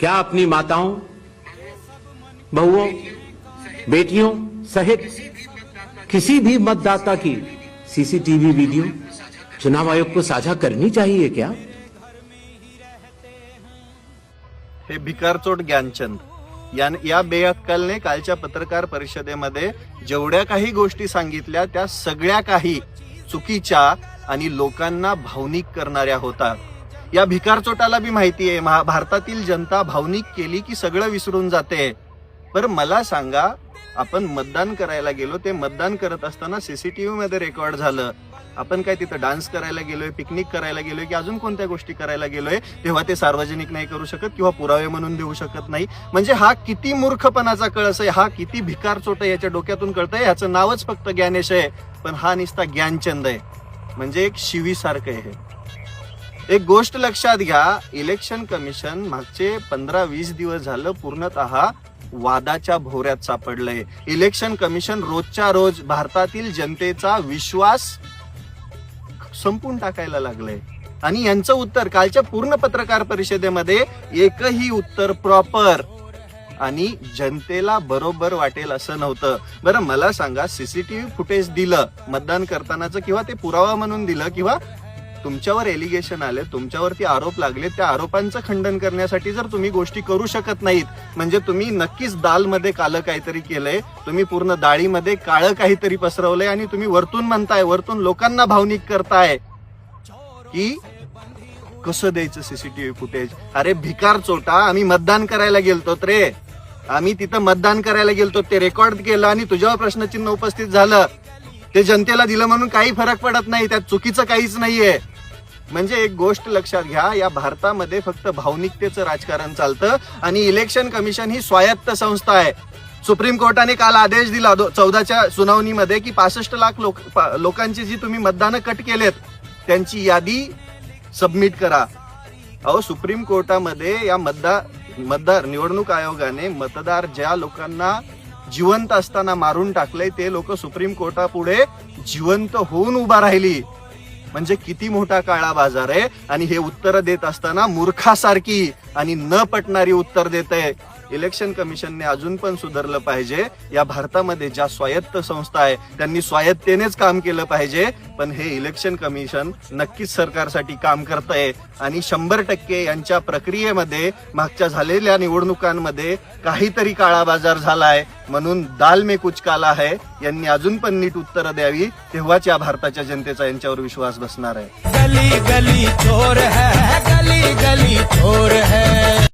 क्या अपनी माताओं, बहुओं, बेटियों सहित किसी भी मतदाता की सीसीटीवी वीडियो चुनाव आयोग को साझा करनी चाहिए क्या? हे भिकारचोट ज्ञानचंद या बेअक्कलने कालच्या पत्रकार परिषदेमध्ये जेवढ्या काही गोष्टी सांगितल्या त्या सगळ्या काही चुकीच्या आणि लोकांना भावनिक करणाऱ्या होतात. या भिकारचोटाला बी माहिती आहे भारतातील जनता भावनिक केली की सगळं विसरून जाते. पर मला सांगा, आपण मतदान करायला गेलो, ते मतदान करत असताना सीसीटीव्ही मध्ये रेकॉर्ड झालं. आपण काय तिथं डान्स करायला गेलोय, पिकनिक करायला गेलोय की अजून कोणत्या गोष्टी करायला गेलोय, तेव्हा ते सार्वजनिक नाही करू शकत किंवा पुरावे म्हणून देऊ शकत नाही. म्हणजे हा किती मूर्खपणाचा कळस आहे, हा किती भिकारचोट आहे याच्या डोक्यातून कळतंय. याचं नावच फक्त ज्ञानेश आहे, पण हा निस्ता ज्ञानचंद आहे. म्हणजे एक शिवीसारखं आहे. एक गोष्ट लक्षात घ्या, इलेक्शन कमिशन मागचे 15-20 दिवस झालं पूर्णतः वादाच्या भोवऱ्यात सापडलंय. इलेक्शन कमिशन रोजच्या रोज भारतातील जनतेचा विश्वास संपून टाकायला लागलंय. आणि यांचं उत्तर कालच्या पूर्ण पत्रकार परिषदेमध्ये एकही उत्तर प्रॉपर आणि जनतेला बरोबर वाटेल असं नव्हतं. बरं मला सांगा, सीसीटीव्ही फुटेज दिलं मतदान करतानाचं किंवा ते पुरावा म्हणून दिलं किंवा तुमच्यावर एलिगेशन आले, तुमच्यावरती आरोप लागले, त्या आरोपांचं खंडन करण्यासाठी जर तुम्ही गोष्टी करू शकत नाहीत, म्हणजे तुम्ही नक्कीच दालमध्ये काळं काहीतरी केलंय, तुम्ही पूर्ण डाळीमध्ये काळं काहीतरी पसरवलंय आणि तुम्ही वरतून म्हणताय, वरतून लोकांना भावनिक करताय की कसं द्यायचं सीसीटीव्ही फुटेज. अरे भिकार चोटा, आम्ही मतदान करायला गेलतो रे, आम्ही तिथं मतदान करायला गेलतो, ते रेकॉर्ड केलं आणि तुझ्यावर प्रश्नचिन्ह उपस्थित झालं, ते जनतेला दिलं म्हणून काही फरक पडत नाही, त्यात चुकीचं काहीच नाहीये. म्हणजे एक गोष्ट लक्षात घ्या, या भारतामध्ये फक्त भावनिकतेचं राजकारण चालतं आणि इलेक्शन कमिशन ही स्वायत्त संस्था आहे. सुप्रीम कोर्टाने काल आदेश दिला 14च्या सुनावणीमध्ये की 65 लाख लोकांची जी तुम्ही मतदानं कट केलेत त्यांची यादी सबमिट करा. अहो, सुप्रीम कोर्टामध्ये या मतदार निवडणूक आयोगाने मतदार ज्या लोकांना जिवंत असताना मारून टाकलंय ते लोक सुप्रीम कोर्टापुढे जिवंत होऊन उभा राहिली. म्हणजे किती मोठा काळा बाजार आहे. आणि हे उत्तर देत असताना मूर्खासारखी आणि न पटणारी उत्तर देत आहे. इलेक्शन कमिशनने अजून पण सुधारलं पाहिजे. या भारतामध्ये ज्या स्वायत्त संस्था आहे त्यांनी स्वायत्तेनेच काम केलं पाहिजे. पण हे इलेक्शन कमिशन नक्कीच सरकारसाठी काम करतंय आणि 100% यांच्या प्रक्रियेमध्ये मागच्या झालेल्या निवडणुकांमध्ये काहीतरी काळा बाजार झालाय, म्हणून दाल में कुछ काला है. यांनी अजून पण नीट उत्तरं द्यावी, तेव्हाच या भारताच्या जनतेचा यांच्यावर विश्वास बसणार आहे. गली गली चोर है, गली गली चोर है.